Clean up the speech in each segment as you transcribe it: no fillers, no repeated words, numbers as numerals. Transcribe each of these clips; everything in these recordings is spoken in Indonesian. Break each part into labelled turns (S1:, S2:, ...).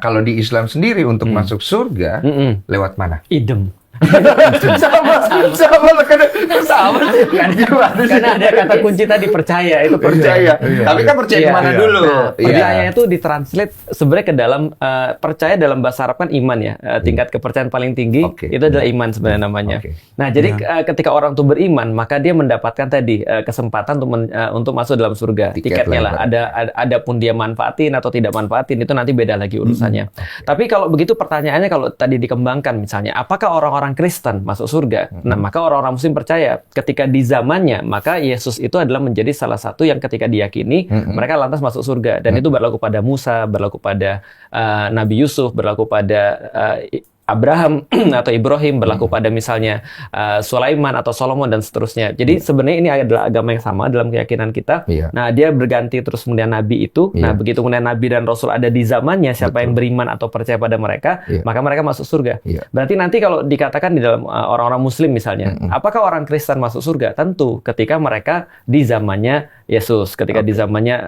S1: Kalau di Islam sendiri untuk masuk surga lewat mana?
S2: Idem.
S1: sama sih kan
S2: Karena ada kata kunci tadi percaya, itu
S1: percaya. Tapi kan percaya kemana dulu?
S2: Nah, percaya itu ditranslate sebenarnya ke dalam percaya dalam bahasa Arab kan iman ya. Tingkat kepercayaan paling tinggi itu adalah iman sebenarnya namanya. Nah, jadi ketika orang itu beriman, maka dia mendapatkan tadi kesempatan untuk masuk dalam surga. Tiketnya lah. Ada pun dia manfaatin atau tidak manfaatin itu nanti beda lagi urusannya. Tapi kalau begitu pertanyaannya kalau tadi dikembangkan misalnya, apakah orang-orang Kristen masuk surga? Nah, maka orang-orang Muslim percaya ketika di zamannya, maka Yesus itu adalah menjadi salah satu yang ketika diyakini, mereka lantas masuk surga. Dan itu berlaku pada Musa, berlaku pada Nabi Yusuf, berlaku pada Abraham atau Ibrahim, berlaku pada misalnya Sulaiman atau Solomon dan seterusnya. Jadi sebenarnya ini adalah agama yang sama dalam keyakinan kita. Nah, dia berganti terus kemudian Nabi itu. Nah, begitu kemudian Nabi dan Rasul ada di zamannya, siapa yang beriman atau percaya pada mereka, maka mereka masuk surga. Berarti nanti kalau dikatakan di dalam orang-orang Muslim misalnya, apakah orang Kristen masuk surga? Tentu ketika mereka di zamannya Yesus, ketika di zamannya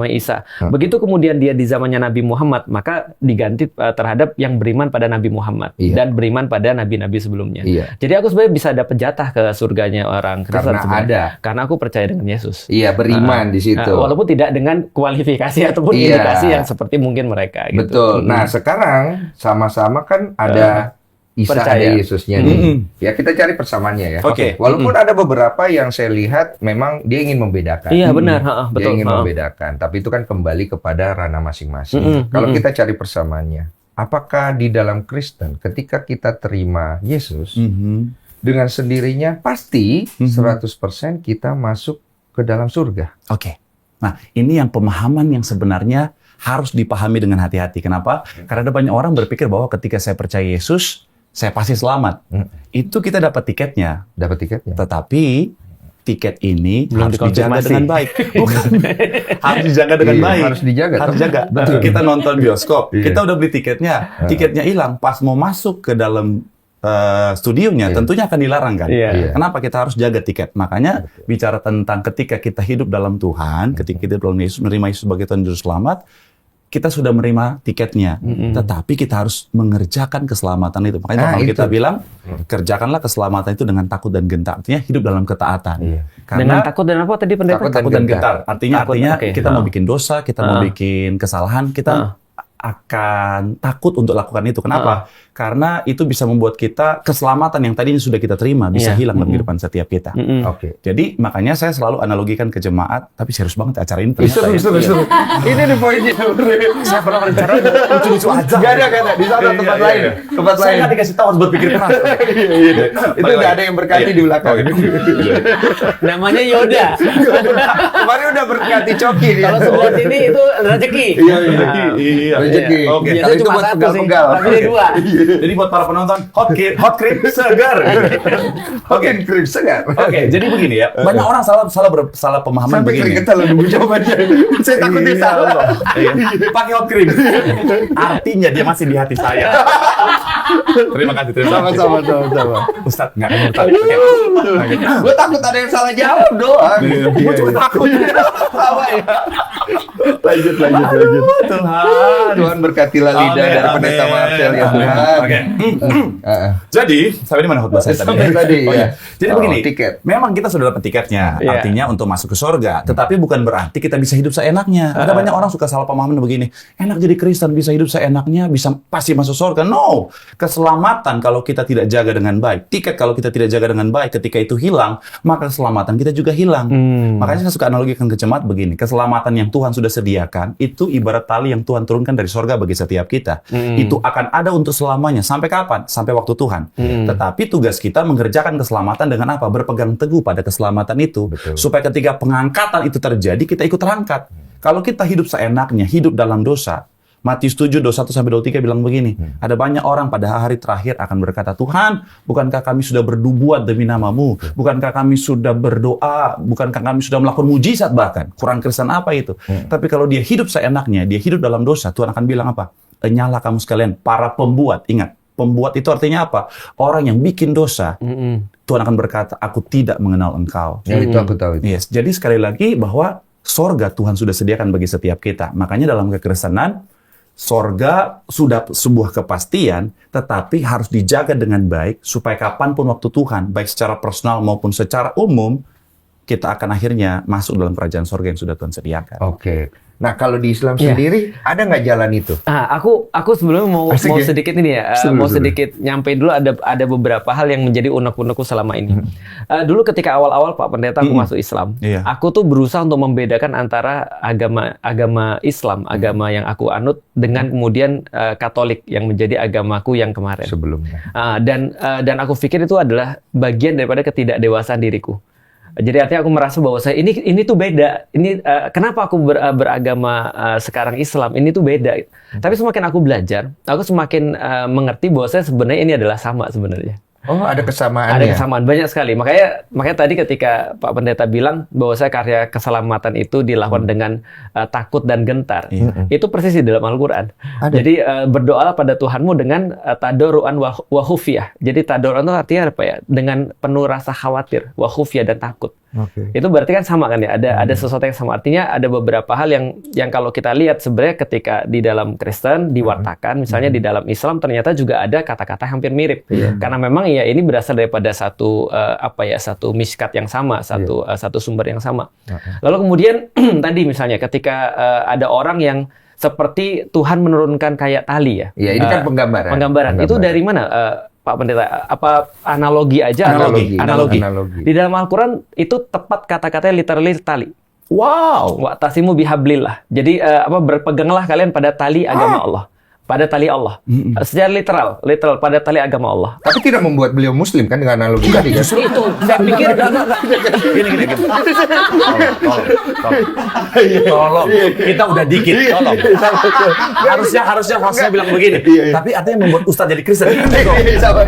S2: Isa. Begitu kemudian dia di zamannya Nabi Muhammad, maka diganti terhadap yang beriman pada Nabi Muhammad. Dan beriman pada nabi-nabi sebelumnya. Jadi aku sebenarnya bisa dapat jatah ke surganya orang Kristen karena aku percaya dengan Yesus.
S1: Beriman di situ.
S2: Walaupun tidak dengan kualifikasi ataupun indikasi yang seperti mungkin mereka. Gitu.
S1: Betul. Nah, sekarang sama-sama kan ada Isa, ada Yesusnya nih. Ya, kita cari persamaannya ya. Walaupun ada beberapa yang saya lihat memang dia ingin membedakan.
S2: Iya, benar. Betul.
S1: Dia ingin membedakan. Tapi itu kan kembali kepada ranah masing-masing. Kalau kita cari persamaannya, apakah di dalam Kristen ketika kita terima Yesus dengan sendirinya pasti 100% kita masuk ke dalam surga.
S3: Nah, ini yang pemahaman yang sebenarnya harus dipahami dengan hati-hati. Kenapa? Karena ada banyak orang berpikir bahwa ketika saya percaya Yesus, saya pasti selamat. Itu kita dapat tiketnya. Tetapi tiket ini harus dijaga dengan baik. Harus dijaga dengan baik.
S1: Harus dijaga.
S3: Betul. Kita nonton bioskop, kita udah beli tiketnya hilang. Pas mau masuk ke dalam studionya, tentunya akan dilarang kan. Kenapa kita harus jaga tiket? Makanya bicara tentang ketika kita hidup dalam Tuhan, ketika kita dalam Yesus, menerima Yesus sebagai Tuhan Juru Selamat, kita sudah menerima tiketnya, tetapi kita harus mengerjakan keselamatan itu. Makanya kalau kita bilang, kerjakanlah keselamatan itu dengan takut dan gentar. Artinya hidup dalam ketaatan.
S2: Dengan takut dan apa tadi pendeta?
S3: Takut dan gentar. Artinya kita mau bikin dosa, kita mau bikin kesalahan, kita akan takut untuk lakukan itu. Kenapa? Karena itu bisa membuat kita keselamatan yang tadinya sudah kita terima bisa hilang dalam kehidupan setiap kita. Jadi makanya saya selalu analogikan ke jemaat, tapi serius banget acara ini.
S1: Seru. Ini nih poinnya.
S3: Saya pernah bicara lucu-lucu aja.
S1: Gak ada. Di sana tempat lain.
S3: Saya nggak dikasih tahu harus berpikir keras.
S1: Itu nggak ada yang berkati di belakang.
S2: Namanya Yoda.
S1: Kemarin udah berkati Coki.
S2: Kalau sebuah ini itu rezeki.
S1: Rezeki.
S2: Kalau itu buat pegal-pegal. Tapi dua.
S3: Jadi buat para penonton, hot cream segar.
S1: Cream segar.
S3: Jadi begini ya. Banyak orang salah pemahaman
S1: sampai
S3: begini.
S1: keringetan nunggu jawabannya. Saya takut dia salah.
S3: Pakai hot cream. Artinya dia masih di hati saya. Terima kasih.
S1: Sama.
S3: Ustadz, nggak kamu takut.
S1: Gue takut ada yang salah jawab doang.
S3: Gue cuma takut.
S1: Lanjut. Tuhan berkatilah lidah dari pendeta Marcel ya Tuhan.
S3: Jadi, sampai di mana khotbah saya tadi? Jadi begini,
S1: tiket.
S3: Memang kita sudah dapat tiketnya, artinya untuk masuk ke surga. Tetapi bukan berarti kita bisa hidup seenaknya. Ada banyak orang suka salah pemahaman begini. Enak jadi Kristen, bisa hidup seenaknya, bisa pasti masuk surga. No, keselamatan kalau kita tidak jaga dengan baik. Tiket kalau kita tidak jaga dengan baik, ketika itu hilang, maka keselamatan kita juga hilang. Makanya saya suka analogikan ke jemaat begini. Keselamatan yang Tuhan sudah sediakan, itu ibarat tali yang Tuhan turunkan dari surga bagi setiap kita. Itu akan ada untuk selamanya. Sampai kapan? Sampai waktu Tuhan. Tetapi tugas kita mengerjakan keselamatan dengan apa? Berpegang teguh pada keselamatan itu. Supaya ketika pengangkatan itu terjadi, kita ikut terangkat. Kalau kita hidup seenaknya, hidup dalam dosa, Matius 7, 21-23 bilang begini, ada banyak orang pada hari terakhir akan berkata, Tuhan, bukankah kami sudah bernubuat demi nama-Mu? Bukankah kami sudah berdoa? Bukankah kami sudah melakukan mujizat bahkan? Kurang Kristen apa itu? Tapi kalau dia hidup seenaknya, dia hidup dalam dosa, Tuhan akan bilang apa? Nyala kamu sekalian, para pembuat. Ingat, pembuat itu artinya apa? Orang yang bikin dosa. Tuhan akan berkata, aku tidak mengenal engkau.
S1: Itu aku tahu.
S3: Yes. Jadi sekali lagi bahwa sorga Tuhan sudah sediakan bagi setiap kita. Makanya dalam kekristenan, Sorga sudah sebuah kepastian, tetapi harus dijaga dengan baik supaya kapanpun waktu Tuhan, baik secara personal maupun secara umum, kita akan akhirnya masuk dalam kerajaan sorga yang sudah Tuhan sediakan.
S1: Oke. Nah, kalau di Islam sendiri ada nggak jalan itu?
S2: Aku sebelumnya mau sedikit ini ya, sedikit nyampein dulu ada beberapa hal yang menjadi unek-unekku selama ini. Dulu ketika awal-awal Pak Pendeta aku masuk Islam, aku tuh berusaha untuk membedakan antara agama Islam, agama yang aku anut dengan kemudian Katolik yang menjadi agamaku yang kemarin.
S1: Sebelumnya.
S2: Dan aku pikir itu adalah bagian daripada ketidakdewasaan diriku. Jadi artinya aku merasa bahwa ini tuh beda. Ini kenapa aku beragama sekarang Islam? Ini tuh beda. Tapi semakin aku belajar, aku semakin mengerti bahwa sebenarnya ini adalah sama sebenarnya.
S1: Oh, ada kesamaan.
S2: Ada kesamaan banyak sekali. Makanya tadi ketika Pak Pendeta bilang bahwa karya keselamatan itu dilakukan dengan takut dan gentar. Itu persis di dalam Al-Qur'an. Jadi berdoalah pada Tuhanmu dengan tadoruan wa khufyah. Jadi tadoruan itu artinya apa ya? Dengan penuh rasa khawatir, wa khufyah dan takut. Itu berarti kan sama kan ya? Ada sesuatu yang sama. Artinya ada beberapa hal yang kalau kita lihat sebenarnya ketika di dalam Kristen diwartakan, misalnya di dalam Islam ternyata juga ada kata-kata hampir mirip. Karena memang ya ini berasal daripada satu satu miskat yang sama, satu sumber yang sama. Lalu kemudian tadi misalnya ketika ada orang yang seperti Tuhan menurunkan kayak tali ya.
S1: Iya, ini kan penggambaran.
S2: Itu dari mana? Pak Pendeta, apa analogi aja? Analogi. Di dalam Al-Quran itu tepat kata-katanya literally tali.
S3: Wow.
S2: Wa'tasimu bihablillah. Jadi berpeganglah kalian pada tali agama Allah. Pada tali Allah. Secara literal pada tali agama Allah.
S1: Tapi tidak membuat beliau muslim kan dengan analogi tadi kan?
S2: Itu saya pikir
S3: Gini. Tolong. Kita udah dikit, tolong. Harusnya hostnya bilang begini. Tapi artinya membuat Ustadz jadi Kristen.
S1: Sabar.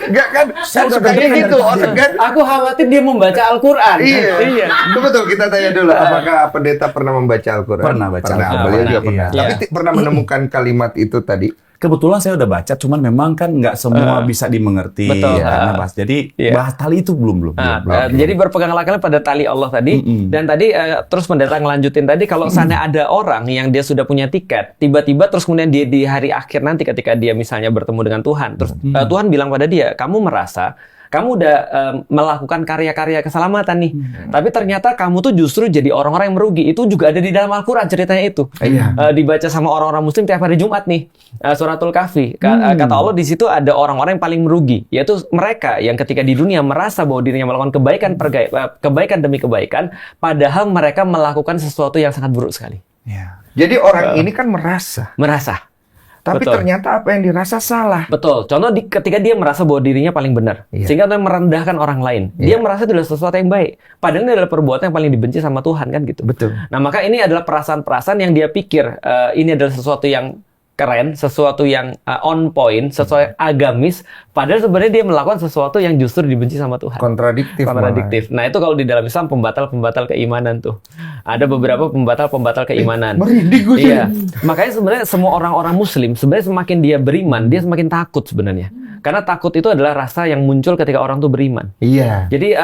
S1: Enggak kan? Saya sudah kayak gitu orang kan.
S2: Aku khawatir dia membaca Al-Quran.
S1: Iya. Betul, kita tanya dulu apakah pendeta pernah membaca Al-Quran?
S3: Pernah baca.
S1: Beliau juga pernah. Tapi pernah menemukan kalimat itu tadi?
S3: Kebetulan saya udah baca, cuman memang kan nggak semua bisa dimengerti.
S2: Betul.
S3: Jadi bahas tali itu belum.
S2: Jadi berpeganglah kalian pada tali Allah tadi. Dan tadi terus pendeta ngelanjutin tadi kalau sana ada orang yang dia sudah punya tiket, tiba-tiba terus kemudian dia di hari akhir nanti ketika dia misalnya bertemu dengan Tuhan, terus Tuhan bilang pada dia, kamu merasa kamu udah melakukan karya-karya keselamatan nih. Tapi ternyata kamu tuh justru jadi orang-orang yang merugi. Itu juga ada di dalam Al-Quran ceritanya itu. Dibaca sama orang-orang muslim tiap hari Jumat nih. Suratul Kahfi. Kata Allah di situ ada orang-orang yang paling merugi. Yaitu mereka yang ketika di dunia merasa bahwa dirinya melakukan kebaikan demi kebaikan. Padahal mereka melakukan sesuatu yang sangat buruk sekali.
S1: Jadi orang ini kan merasa. Tapi ternyata apa yang dirasa salah.
S2: Betul. Contoh ketika dia merasa bahwa dirinya paling benar. Sehingga dia merendahkan orang lain. Dia merasa itu adalah sesuatu yang baik. Padahal ini adalah perbuatan yang paling dibenci sama Tuhan kan gitu.
S1: Betul.
S2: Nah maka ini adalah perasaan-perasaan yang dia pikir ini adalah sesuatu yang keren, sesuatu yang on point, sesuatu agamis, padahal sebenarnya dia melakukan sesuatu yang justru dibenci sama Tuhan.
S1: Kontradiktif.
S2: Nah itu kalau di dalam Islam pembatal keimanan tuh. Ada beberapa pembatal keimanan.
S1: Merinding gue.
S2: Iya. Makanya sebenarnya semua orang-orang Muslim sebenarnya semakin dia beriman, dia semakin takut sebenarnya. Karena takut itu adalah rasa yang muncul ketika orang tuh beriman.
S1: Iya.
S2: Jadi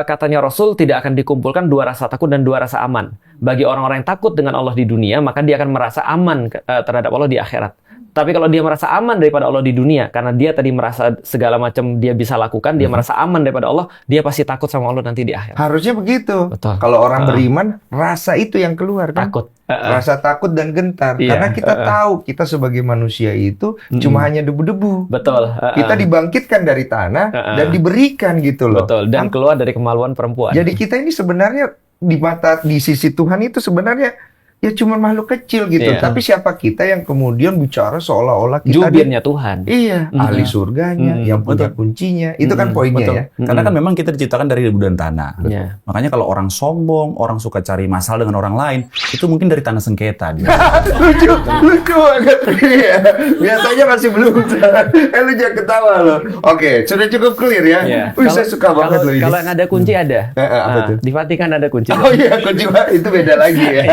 S2: katanya Rasul tidak akan dikumpulkan dua rasa takut dan dua rasa aman. Bagi orang-orang yang takut dengan Allah di dunia, maka dia akan merasa aman terhadap Allah di akhirat. Tapi kalau dia merasa aman daripada Allah di dunia, karena dia tadi merasa segala macam dia bisa lakukan, dia merasa aman daripada Allah, dia pasti takut sama Allah nanti di akhirat.
S1: Harusnya begitu.
S2: Betul.
S1: Kalau orang beriman, rasa itu yang keluar kan?
S2: Takut.
S1: Rasa takut dan gentar.
S2: Iya.
S1: Karena kita tahu, kita sebagai manusia itu cuma hanya debu-debu.
S2: Betul.
S1: Kita dibangkitkan dari tanah dan diberikan gitu loh.
S2: Betul. Dan keluar dari kemaluan perempuan.
S1: Jadi kita ini sebenarnya di sisi Tuhan itu sebenarnya ya cuma makhluk kecil gitu. Tapi siapa kita yang kemudian bicara seolah-olah kita
S2: jubirnya Tuhan.
S1: Iya, ahli surganya, yang punya kuncinya. Itu kan poinnya ya.
S3: Karena kan memang kita diciptakan dari debu dan tanah. Makanya kalau orang sombong, orang suka cari masalah dengan orang lain, itu mungkin dari tanah sengketa dia.
S1: lucu banget. Iya. Biasanya masih belum. Lu jangan ketawa loh. Oke, sudah cukup clear ya. Saya suka banget loh ini.
S2: Kalau yang ada kunci ada.
S1: Apa tuh?
S2: Di Vatikan ada kunci.
S1: Oh iya, kunci itu beda lagi ya.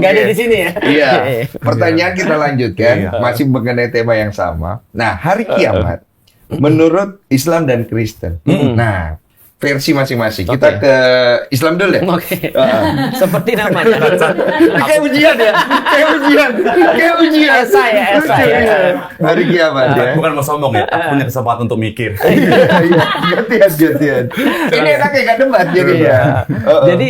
S2: Nggak ada di sini ya.
S1: Iya. Pertanyaan kita lanjutkan, masih mengenai tema yang sama. Nah, hari kiamat menurut Islam dan Kristen. Nah, versi masing-masing. Kita ke Islam dulu ya.
S2: Oke. Seperti namanya.
S1: Kayak ujian ya. Kayak ujian.
S2: Esai ya.
S1: Hari kiamat ya.
S3: Bukan mau sombong ya, aku punya kesempatan untuk mikir.
S1: Gantian. Ini enaknya nggak debat jadi ya.
S2: Jadi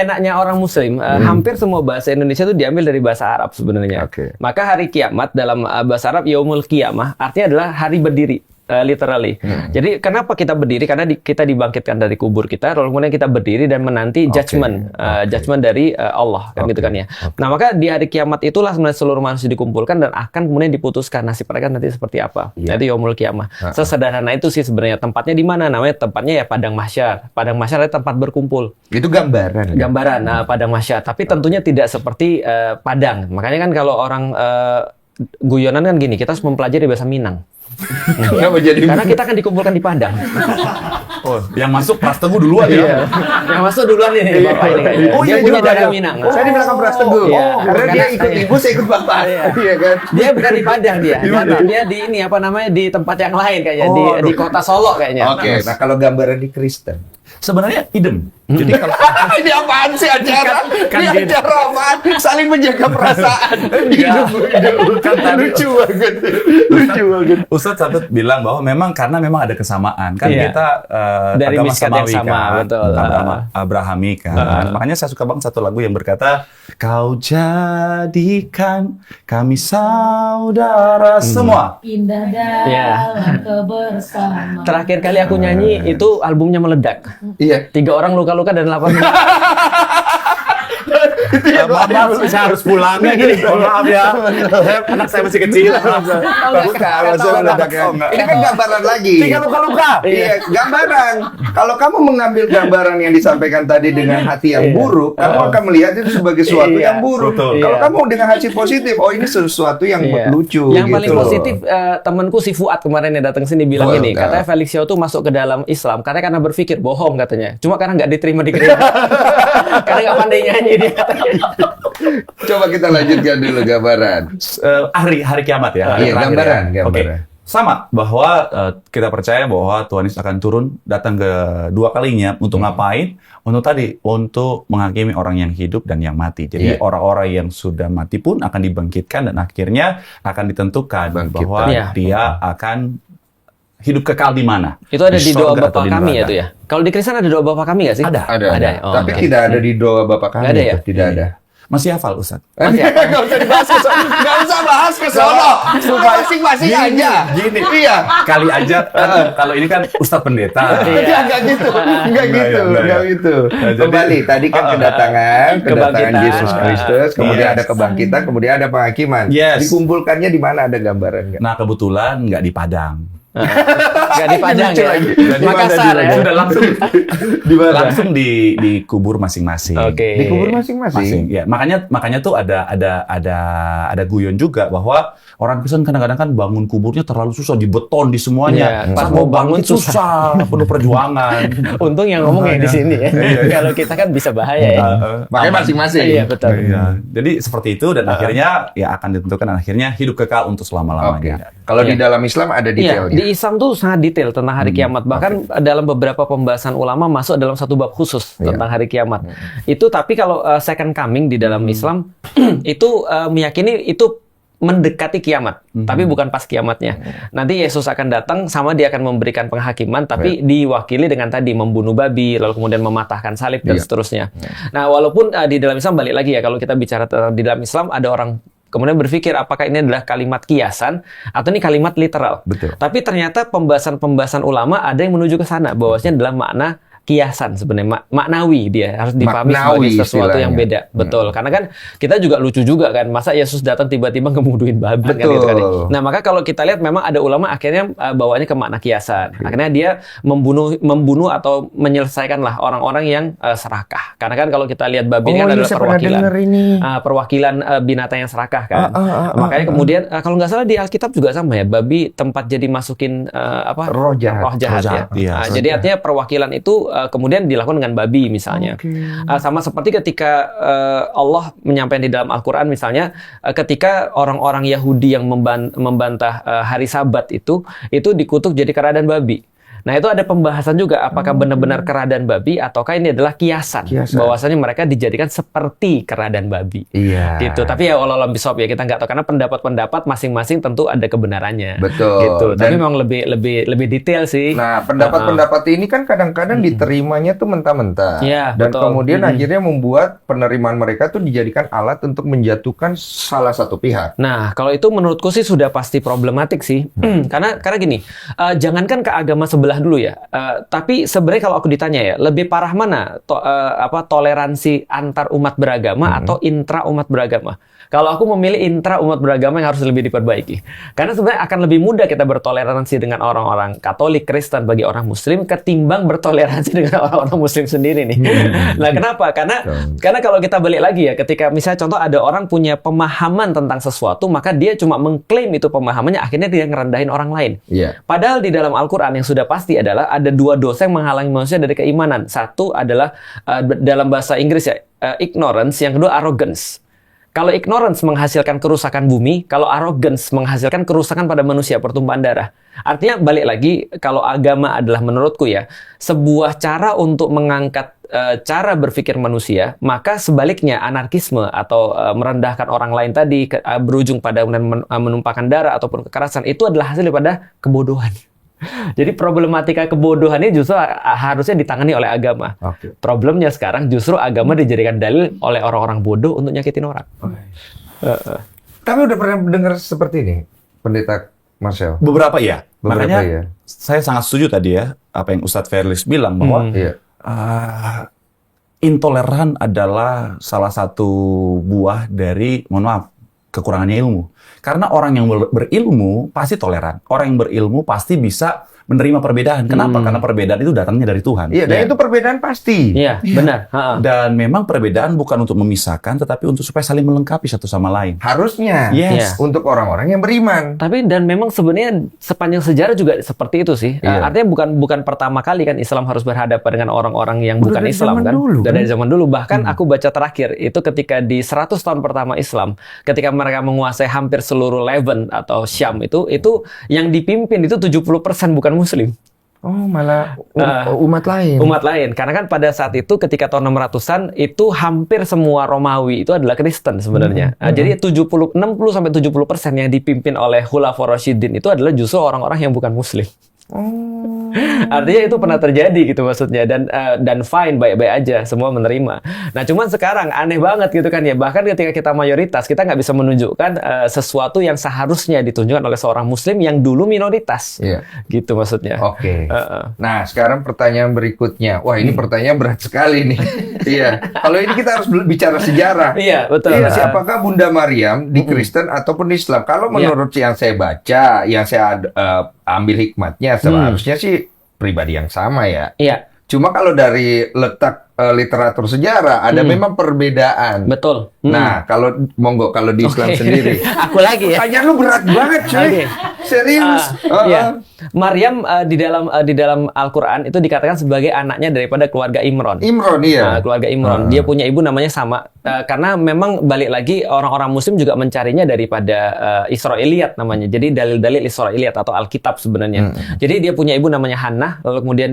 S2: enaknya orang Muslim, hampir semua bahasa Indonesia itu diambil dari bahasa Arab sebenarnya. Maka hari kiamat dalam bahasa Arab yaumul qiyamah artinya adalah hari berdiri. Literally. Jadi kenapa kita berdiri? Karena kita dibangkitkan dari kubur kita, lalu kemudian kita berdiri dan menanti judgment, judgment dari Allah, kan gitu kan ya. Nah maka di hari kiamat itulah sebenarnya seluruh manusia dikumpulkan dan akan kemudian diputuskan nasib mereka nanti seperti apa. Nah, itu yaumul qiyamah. Sesederhana itu sih sebenarnya. Tempatnya di mana? Namanya tempatnya ya padang mahsyar. Padang mahsyar itu tempat berkumpul.
S1: Itu gambaran.
S2: Gambaran padang mahsyar. Tapi tentunya tidak seperti padang. Makanya kan kalau orang guyonan kan gini, kita harus mempelajari bahasa Minang. Karena kita akan dikumpulkan di Padang.
S3: Oh, yang masuk Pras Teguh duluan ya.
S2: Yang masuk duluan ini Bapak ini kayaknya. Dia punya darah Minang.
S1: Saya di belakang Pras Teguh. Karena dia ikut ibu, saya ikut bapak. Iya kan?
S2: Dia bukan di Padang dia. Dia di ini apa namanya di tempat yang lain kayaknya di kota Solo kayaknya.
S1: Oke. Nah kalau gambaran di Kristen,
S3: sebenarnya idem. Jadi kalau
S1: ini apaan sih acara? Ini acara apaan? Saling menjaga perasaan. Lucu banget.
S3: Ustadz Sabit bilang bahwa memang karena memang ada kesamaan kan kita
S2: dari
S3: agama
S2: miskat yang sama,
S3: kan,
S2: betul.
S3: agama Abrahami kan. Makanya saya suka banget satu lagu yang berkata, kau jadikan kami saudara semua.
S4: Indah dalam kebersamaan.
S2: Terakhir kali aku nyanyi itu albumnya meledak.
S1: Iya.
S2: 3 orang luka-luka dan 8
S3: Maaf, saya harus pulang gini. Maaf ya. Anak saya masih kecil.
S1: Ini kan gambaran lagi.
S3: 3 luka-luka.
S1: Iya, gambaran. Kalau kamu mengambil gambaran yang disampaikan tadi dengan hati yang buruk, kamu akan melihat itu sebagai sesuatu yang buruk. Kalau kamu dengan hati positif, oh ini sesuatu yang lucu.
S2: Yang paling positif, temanku si Fuad kemarin yang datang sini bilang gini, katanya Felix Xiao tuh masuk ke dalam Islam karena berpikir bohong katanya. Cuma karena nggak diterima di gereja. Karena nggak pandai nyanyi dia katanya.
S1: Coba kita lanjutkan dulu gambaran.
S3: Hari kiamat ya.
S1: Iya, gambaran.
S3: Oke. Sama, bahwa kita percaya bahwa Tuhan Yesus akan turun, datang ke 2 kalinya untuk ngapain? Untuk menghakimi orang yang hidup dan yang mati. Jadi orang-orang yang sudah mati pun akan dibangkitkan dan akhirnya akan ditentukan bahwa dia akan hidup kekal di mana.
S2: Itu ada di doa Bapa Kami ya itu ya. Kalau di Kristen ada doa Bapa Kami nggak sih?
S1: Ada.
S2: Oh,
S1: tapi tidak ada di doa Bapa Kami.
S2: Nggak ada ya?
S1: Tidak ada.
S3: Masih hafal Ustaz?
S1: Nggak usah dibahas nggak usah bahas ke sono. Masing-masing aja.
S3: Gini.
S1: Iya.
S3: Kali aja. Kalau ini kan Ustadz pendeta.
S1: Nggak gitu. Nggak gitu. Kembali tadi kan kedatangan Yesus Kristus, kemudian ada kebangkitan, kemudian ada penghakiman. Dikumpulkannya di mana, ada gambaran nggak?
S3: Nah kebetulan nggak di Padang.
S2: Nggak di Padang ya. Makassar ya.
S3: Sudah langsung di kubur masing-masing.
S2: Oke.
S1: Di kubur masing-masing.
S3: Ya, makanya tuh ada guyon juga bahwa orang Kristen kadang-kadang kan bangun kuburnya terlalu susah, di beton di semuanya.
S2: Pas mau bangun
S3: susah, penuh perjuangan.
S2: Untung yang ngomong yang di sini ya. Kalau kita kan bisa bahaya ya.
S1: Makanya masing-masing.
S2: Iya, betul.
S3: Jadi seperti itu dan akhirnya ya akan ditentukan akhirnya hidup kekal untuk selama-lamanya.
S1: Kalau di dalam Islam ada detailnya.
S2: Di Islam tuh sangat detail tentang hari kiamat. Bahkan dalam beberapa pembahasan ulama masuk dalam satu bab khusus tentang hari kiamat. Itu tapi kalau second coming di dalam Islam itu meyakini itu mendekati kiamat, tapi bukan pas kiamatnya. Nanti Yesus akan datang, sama dia akan memberikan penghakiman, tapi diwakili dengan tadi membunuh babi, lalu kemudian mematahkan salib dan seterusnya. Nah, walaupun di dalam Islam balik lagi ya, kalau kita bicara di dalam Islam ada orang kemudian berpikir apakah ini adalah kalimat kiasan atau ini kalimat literal.
S1: Betul.
S2: Tapi ternyata pembahasan ulama ada yang menuju ke sana, bahwasanya dalam makna kiasan sebenarnya, maknawi dia harus dipahami sebagai sesuatu yang beda. Betul. Karena kan kita juga lucu juga kan, masa Yesus datang tiba-tiba ngebunuhin babi kan gitu kan. Nah, maka kalau kita lihat memang ada ulama akhirnya bawanya ke makna kiasan. Akhirnya dia membunuh atau menyelesaikanlah orang-orang yang serakah. Karena kan kalau kita lihat babi kan adalah perwakilan binatang yang serakah kan. Makanya kemudian kalau nggak salah di Alkitab juga sama ya, babi tempat jadi masukin roh jahat ya. Jadi artinya perwakilan itu kemudian dilakukan dengan babi misalnya. Sama seperti ketika Allah menyampaikan di dalam Al-Quran misalnya, ketika orang-orang Yahudi yang membantah hari Sabat itu dikutuk jadi kera dan babi. Nah, itu ada pembahasan juga apakah benar-benar kera dan babi ataukah ini adalah kiasan. Bahwasanya mereka dijadikan seperti kera dan babi.
S1: Iya.
S2: Gitu. Tapi ya wallahu bisawab ya, kita nggak tahu karena pendapat-pendapat masing-masing tentu ada kebenarannya.
S1: Betul.
S2: Gitu. Tapi memang lebih detail sih.
S1: Nah, pendapat-pendapat ini kan kadang-kadang diterimanya tuh mentah-mentah.
S2: Iya,
S1: Dan
S2: betul.
S1: kemudian akhirnya membuat penerimaan mereka tuh dijadikan alat untuk menjatuhkan salah satu pihak.
S2: Nah, kalau itu menurutku sih sudah pasti problematik sih. Karena gini, jangankan ke agama sebelah dulu ya. Tapi sebenarnya kalau aku ditanya ya, lebih parah mana toleransi antar umat beragama atau intra umat beragama? Kalau aku memilih intra umat beragama yang harus lebih diperbaiki. Karena sebenarnya akan lebih mudah kita bertoleransi dengan orang-orang Katolik, Kristen bagi orang Muslim ketimbang bertoleransi dengan orang-orang Muslim sendiri nih. Nah, kenapa? Karena kalau kita balik lagi ya, ketika misalnya contoh ada orang punya pemahaman tentang sesuatu, maka dia cuma mengklaim itu pemahamannya, akhirnya dia ngerendahin orang lain.
S1: Iya.
S2: Padahal di dalam Al-Quran yang sudah pasti adalah ada dua dosa yang menghalangi manusia dari keimanan. Satu adalah dalam bahasa Inggris ya, ignorance, yang kedua arrogance. Kalau ignorance menghasilkan kerusakan bumi, kalau arrogance menghasilkan kerusakan pada manusia, pertumpahan darah. Artinya balik lagi, kalau agama adalah menurutku ya, sebuah cara untuk mengangkat cara berpikir manusia, maka sebaliknya anarkisme atau merendahkan orang lain tadi, berujung pada menumpahkan darah ataupun kekerasan, itu adalah hasil daripada kebodohan. Jadi problematika kebodohan ini justru harusnya ditangani oleh agama. Problemnya sekarang justru agama dijadikan dalil oleh orang-orang bodoh untuk nyakitin orang.
S1: Tapi udah pernah dengar seperti ini, Pendeta Marcel?
S3: Beberapa ya. Makanya
S1: ya.
S3: saya sangat setuju tadi ya, apa yang Ustadz Ferlis bilang bahwa intoleran adalah salah satu buah dari, mohon maaf, kekurangannya ilmu. Karena orang yang berilmu pasti toleran. Orang yang berilmu pasti bisa menerima perbedaan. Kenapa? Karena perbedaan itu datangnya dari Tuhan.
S1: Iya, dan itu perbedaan pasti.
S2: Iya, benar.
S3: Dan memang perbedaan bukan untuk memisahkan, tetapi untuk supaya saling melengkapi satu sama lain.
S1: Harusnya.
S3: Yes.
S1: Untuk orang-orang yang beriman.
S2: Tapi dan memang sebenarnya sepanjang sejarah juga seperti itu sih. Artinya bukan pertama kali kan Islam harus berhadapan dengan orang-orang yang bukan Islam kan. Dari zaman dulu. Bahkan aku baca terakhir itu ketika di 100 tahun pertama Islam, ketika mereka menguasai hampir seluruh Levant atau Syam itu yang dipimpin itu 70% bukan Muslim.
S1: Oh, malah umat lain.
S2: Umat lain. Karena kan pada saat itu ketika tahun 600-an itu hampir semua Romawi itu adalah Kristen sebenarnya. Jadi 60 sampai 70% yang dipimpin oleh Khulafaur Rasyidin itu adalah justru orang-orang yang bukan Muslim. Artinya itu pernah terjadi gitu maksudnya, dan fine, baik-baik aja, semua menerima. Nah, cuman sekarang aneh banget gitu kan ya, bahkan ketika kita mayoritas kita nggak bisa menunjukkan sesuatu yang seharusnya ditunjukkan oleh seorang Muslim yang dulu minoritas. Gitu maksudnya.
S1: Nah, sekarang pertanyaan berikutnya. Wah, ini pertanyaan berat sekali nih. Kalau ini kita harus bicara sejarah.
S2: Iya, betul.
S1: Apakah Bunda Maryam di Kristen ataupun di Islam? Kalau menurut yang saya baca, yang saya ambil hikmatnya, seharusnya sih pribadi yang sama ya.
S2: Iya.
S1: Cuma kalau dari letak literatur sejarah ada memang perbedaan.
S2: Betul.
S1: Nah, kalau monggo kalau di Islam sendiri.
S2: Aku lagi ya.
S1: Pertanyaan lu berat banget, cuy. Serius.
S2: Maryam di dalam Al-Qur'an itu dikatakan sebagai anaknya daripada keluarga Imron.
S1: Imron, iya.
S2: Keluarga Imron. Dia punya ibu namanya sama. Karena memang balik lagi orang-orang Muslim juga mencarinya daripada Israiliyat namanya. Jadi dalil-dalil Israiliyat atau Alkitab sebenarnya. Jadi dia punya ibu namanya Hannah. Lalu kemudian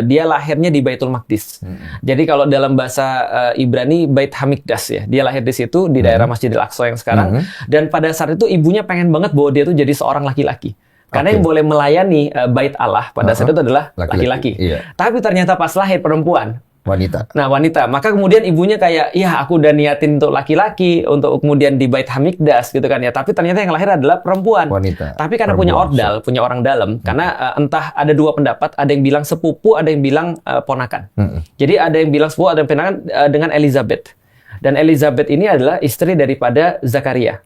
S2: dia lahirnya di Baitul Maqdis. Jadi kalau dalam bahasa Ibrani Bait Hamikdas ya. Dia lahir di situ di daerah Masjidil Aqsa yang sekarang. Dan pada saat itu ibunya pengen banget bahwa dia tuh jadi seorang laki-laki. Karena yang boleh melayani Bait Allah pada saat itu adalah laki-laki. Tapi ternyata pas lahir perempuan.
S1: Wanita.
S2: Nah, wanita. Maka kemudian ibunya kayak, ya aku udah niatin untuk laki-laki, untuk kemudian di Bait Hamikdas gitu kan ya. Tapi ternyata yang lahir adalah perempuan.
S1: Wanita.
S2: Tapi karena punya ordal, punya orang dalam. Karena entah ada dua pendapat, ada yang bilang sepupu, ada yang bilang ponakan. Jadi ada yang bilang sepupu, ada yang ponakan dengan Elizabeth. Dan Elizabeth ini adalah istri daripada Zakaria.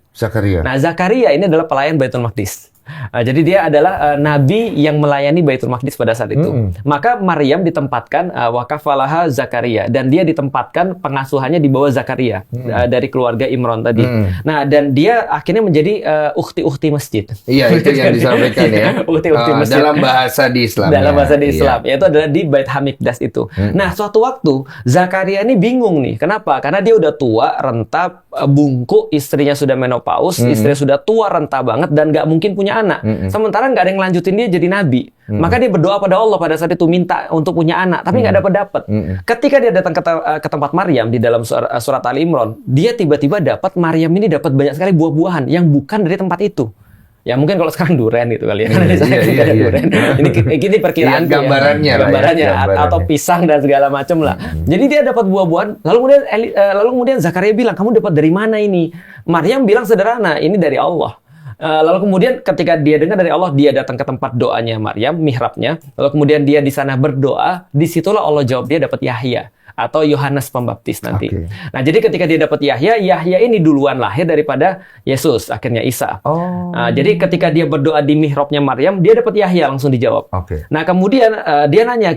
S2: Nah, Zakaria ini adalah pelayan Baitul Maqdis. Jadi dia adalah nabi yang melayani Baitul Maqdis pada saat itu. Maka Maryam ditempatkan wakafalaha Zakaria, dan dia ditempatkan pengasuhannya di bawah Zakaria dari keluarga Imron tadi. Nah, dan dia akhirnya menjadi ukhti-ukhti masjid.
S1: Iya, itu yang disampaikan ya.
S2: Ukhti-ukhti masjid.
S1: Dalam bahasa di Islam.
S2: Dalam bahasa di Islam, yaitu adalah di Bait Hamikdas itu. Nah, suatu waktu Zakaria ini bingung nih. Kenapa? Karena dia udah tua, renta, bungkuk, istrinya sudah menopause, istrinya sudah tua, renta banget, dan nggak mungkin punya anak. anak. Sementara nggak ada yang lanjutin dia jadi nabi. Maka dia berdoa pada Allah pada saat itu minta untuk punya anak, tapi nggak dapat. Ketika dia datang ke tempat Maryam di dalam surat Ali Imran, dia tiba-tiba dapat Maryam ini dapat banyak sekali buah-buahan yang bukan dari tempat itu. Ya mungkin kalau sekarang duren gitu kali ya. Duren. Ini perkiraan gambarannya atau pisang dan segala macam lah. Jadi dia dapat buah-buahan. Lalu kemudian Zakaria bilang, kamu dapat dari mana ini? Maryam bilang sederhana, ini dari Allah. Lalu kemudian ketika dia dengar dari Allah, dia datang ke tempat doanya Maryam, mihrabnya. Lalu kemudian dia di sana berdoa. Disitulah Allah jawab dia dapat Yahya atau Yohanes Pembaptis nanti. Nah, jadi ketika dia dapat Yahya ini duluan lahir daripada Yesus, akhirnya Isa. Jadi ketika dia berdoa di mihrabnya Maryam, dia dapat Yahya, langsung dijawab. Nah, kemudian dia nanya,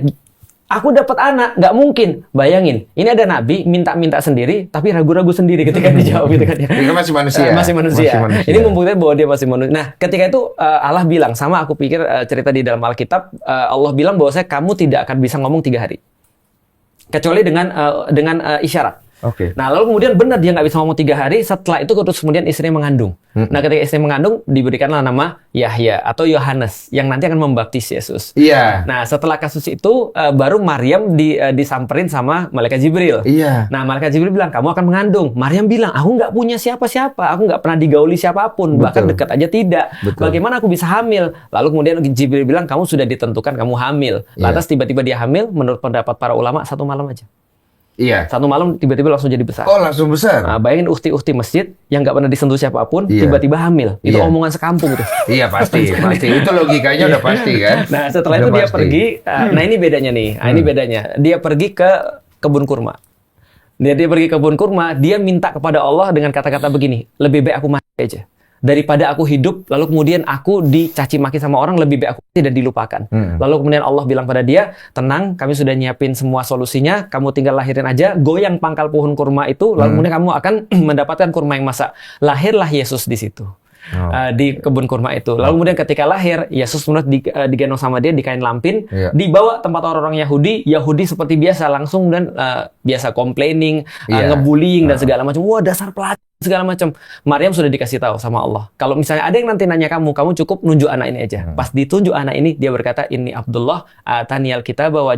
S2: aku dapat anak, nggak mungkin. Bayangin, ini ada nabi minta-minta sendiri, tapi ragu-ragu sendiri ketika dijawab gitu kan.
S1: Dia masih manusia.
S2: Masih manusia. Ini membuktikan bahwa dia masih manusia. Nah, ketika itu Allah bilang, sama aku pikir cerita di dalam Alkitab, Allah bilang bahwa kamu tidak akan bisa ngomong 3 hari. Kecuali dengan isyarat. Nah, lalu kemudian benar dia nggak bisa ngomong 3 hari. Setelah itu terus kemudian istrinya mengandung. Nah, ketika istri mengandung, diberikanlah nama Yahya atau Yohanes yang nanti akan membaptis Yesus. Nah, setelah kasus itu baru Maryam disamperin sama malaikat Jibril. Nah, malaikat Jibril bilang, kamu akan mengandung. Maryam bilang, aku nggak punya siapa-siapa, aku nggak pernah digauli siapapun, bahkan dekat aja tidak. Bagaimana aku bisa hamil? Lalu kemudian Jibril bilang, kamu sudah ditentukan kamu hamil. Lantas tiba-tiba dia hamil, menurut pendapat para ulama 1 malam aja. 1 malam tiba-tiba langsung jadi besar.
S1: Langsung besar.
S2: Nah, bayangin ukti-ukti masjid yang nggak pernah disentuh siapapun, tiba-tiba hamil. Itu omongan sekampung tuh.
S1: Pasti. Itu logikanya udah pasti kan.
S2: Nah, setelah itu dia pergi. Nah, ini bedanya nih. Ini bedanya. Dia pergi ke kebun kurma. Dia pergi ke kebun kurma. Dia minta kepada Allah dengan kata-kata begini. Lebih baik aku mati aja daripada aku hidup, lalu kemudian aku dicaci maki sama orang, lebih baik aku tidak dilupakan. Lalu kemudian Allah bilang pada dia, tenang, kami sudah nyiapin semua solusinya, kamu tinggal lahirin aja, goyang pangkal pohon kurma itu, lalu kemudian kamu akan mendapatkan kurma yang masak. Lahirlah Yesus di situ. Di kebun kurma itu. Lalu kemudian ketika lahir, Yesus digendong sama dia di kain lampin, dibawa tempat orang-orang Yahudi seperti biasa langsung dan biasa complaining, ngebullying dan segala macam. Wah, dasar pelacur segala macam. Maryam sudah dikasih tahu sama Allah. Kalau misalnya ada yang nanti nanya kamu cukup nunjuk anak ini aja. Pas ditunjuk anak ini, dia berkata, ini Abdullah, ataniyal kitaba wa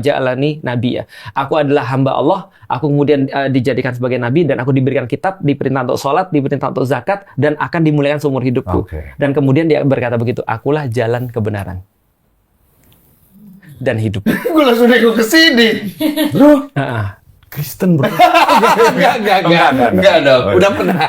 S2: ja'alani nabiyya. Aku adalah hamba Allah, aku kemudian dijadikan sebagai nabi, dan aku diberikan kitab, diperintah untuk sholat, diperintah untuk zakat, dan akan dimuliakan seumur hidupku. Dan kemudian dia berkata begitu, akulah jalan kebenaran dan hidup.
S1: Gue langsung nengok ke sini. Bro.
S3: Kristen bro.
S1: Enggak dong. Udah pernah.